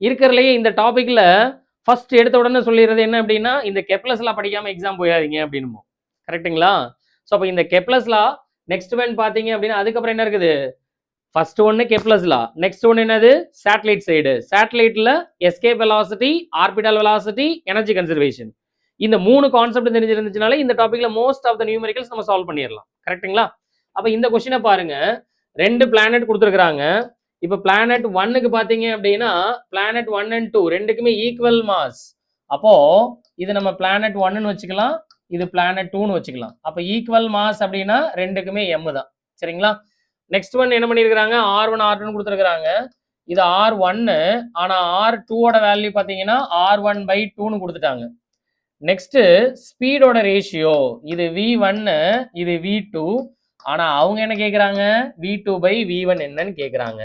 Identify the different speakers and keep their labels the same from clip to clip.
Speaker 1: இருக்கிறதுலையே இந்த டாபிக்ல ஃபர்ஸ்ட் எடுத்த உடனே சொல்லிடுறது என்ன அப்படின்னா, இந்த கெப்லர்ஸ்லாம் படிக்காம எக்ஸாம் போயாதீங்க அப்படின்னு. கரெக்டுங்களா? ஸோ அப்போ இந்த கெப்லர்ஸ்லா நெக்ஸ்ட் ஒன் பார்த்தீங்க அப்படின்னா அதுக்கப்புறம் என்ன இருக்குது? ஃபர்ஸ்ட் ஒன்று கெப்லர்ஸ்லா, நெக்ஸ்ட் ஒன்று என்னது? Satellite side. சேட்டலைட்ல escape velocity, orbital velocity, energy conservation. இந்த 3 கான்செப்ட் தெரிஞ்சிருந்துச்சுனால இந்த டாபிக்ல மோஸ்ட் ஆஃப் த நியூமெரிக்கல்ஸ் நம்ம சால்வ் பண்ணிடலாம். கரெக்ட்டுங்களா? அப்போ இந்த கொஸ்டினை பாருங்க, 2 பிளானட் கொடுத்துருக்காங்க. இப்போ பிளானட் 1க்கு பார்த்தீங்க அப்படின்னா பிளானட் 1 and 2 ரெண்டுக்குமே ஈக்குவல் மாஸ். அப்போ இது நம்ம பிளானட் 1ன்னு வச்சுக்கலாம், இது பிளானட் 2ன்னு வச்சுக்கலாம். அப்போ ஈக்குவல் மாஸ் அப்படின்னா ரெண்டுக்குமே m தான். சரிங்களா? நெக்ஸ்ட் ஒன் என்ன பண்ணியிருக்கிறாங்க? R1 R2 கொடுத்துருக்காங்க. இது R1, ஆனா R2ஓட வேல்யூ பார்த்தீங்கன்னா R1/2ன்னு கொடுத்துட்டாங்க. நெக்ஸ்ட் ஸ்பீடோட ரேஷியோ, இது V1, இது V2, ஆனா அவங்க என்ன கேட்குறாங்க? V2/V1 என்னன்னு கேட்குறாங்க.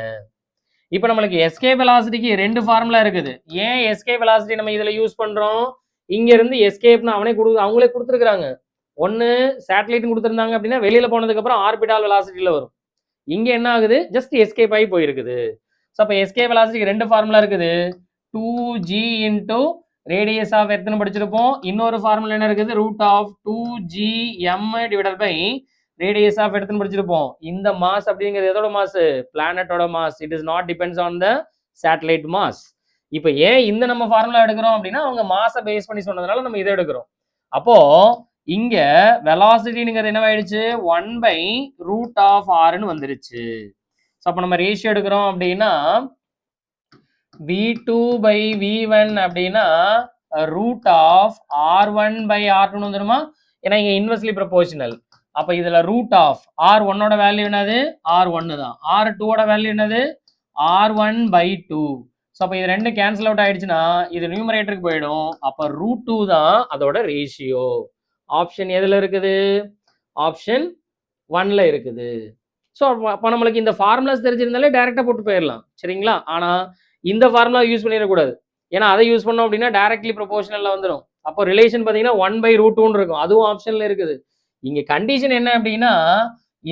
Speaker 1: இப்போ நம்மளுக்கு எஸ்கேப் வெலாசிட்டிக்கு 2 ஃபார்முலா இருக்குது. ஏன் எஸ்கேப் வெலாசிட்டி நம்ம இதில் யூஸ் பண்ணுறோம்? இங்கேருந்து எஸ்கேப்னு அவங்களே கொடுத்துருக்குறாங்க. ஒன்று சேட்டலைட்னு கொடுத்துருந்தாங்க அப்படின்னா வெளியில் போனதுக்கப்புறம் ஆர்பிட்டால் வெலாசிட்டியில் வரும். இங்கே என்ன ஆகுது? ஜஸ்ட் எஸ்கேப் ஆகி போயிருக்குது. ஸோ அப்போ எஸ்கேப் வெலாசிட்டிக்கு 2 ஃபார்முலா இருக்குது. 2g இன்டூ ரேடியஸ் ஆஃப் எர்த்னு படிச்சிருப்போம். இன்னொரு ஃபார்முலா என்ன இருக்குது? Root of 2gm divided by radius of எர்த்னு படிச்சிருப்போம். இந்த மாஸ் அப்படிங்கிறது எதோட மாஸ்? பிளானட்டோட mass. It is not depends on the satellite mass. இப்போ ஏன் இந்த நம்ம ஃபார்முலா எடுக்கிறோம் அப்படின்னா அவங்க மாஸை பேஸ் பண்ணி சொன்னதுனால நம்ம இதை எடுக்கிறோம். அப்போ இங்க வெலாசிட்டிங்கிறது என்னவாயிடுச்சு? 1/√r வந்துருச்சு. ஸோ அப்போ நம்ம ரேஷியோ எடுக்கிறோம் அப்படின்னா V2/V1 அப்படின்னா ரூட் ஆஃப் R1/R2 வந்துருமா? ஏன்னா இங்க இன்வெர்ஸ்லி ப்ரொபோர்ஷனல். அப்ப இதுல ரூட் ஆஃப் R1ஓட வேல்யூ என்னது? R1 தான். R2ஓட வேல்யூ என்னது? R1/2. ஸோ அப்போ இது ரெண்டு கேன்சல் அவுட் ஆயிடுச்சுன்னா இது நியூமரேட்டருக்கு போயிடும். அப்போ √2 தான் அதோட ரேஷியோ. ஆப்ஷன் எதுல இருக்குது? ஆப்ஷன் 1ல இருக்குது. ஸோ அப்போ நம்மளுக்கு இந்த ஃபார்முலாஸ் தெரிஞ்சிருந்தாலே டைரக்டா போட்டு போயிடலாம். சரிங்களா? ஆனா இந்த ஃபார்முலா யூஸ் பண்ணிடக்கூடாது. ஏன்னா அதை யூஸ் பண்ணோம் அப்படின்னா டைரக்ட்லி ப்ரொபோர்ஷனல்ல வந்துடும். அப்போ ரிலேஷன் பார்த்தீங்கன்னா 1/√2 இருக்கும். அதுவும் ஆப்ஷன்ல இருக்குது. இங்க கண்டிஷன் என்ன அப்படின்னா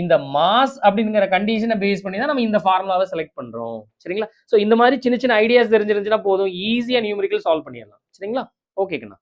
Speaker 1: இந்த மாஸ் அப்படிங்கிற கண்டிஷனை பேஸ் பண்ணி தான் நம்ம இந்த ஃபார்முலாவை செலக்ட் பண்றோம். சரிங்களா? ஸோ இந்த மாதிரி சின்ன சின்ன ஐடியாஸ் தெரிஞ்சிருந்துச்சுன்னா போதும், ஈஸியா நியூமெரிக்கல் சால்வ் பண்ணிடலாம். சரிங்களா? ஓகேங்கண்ணா.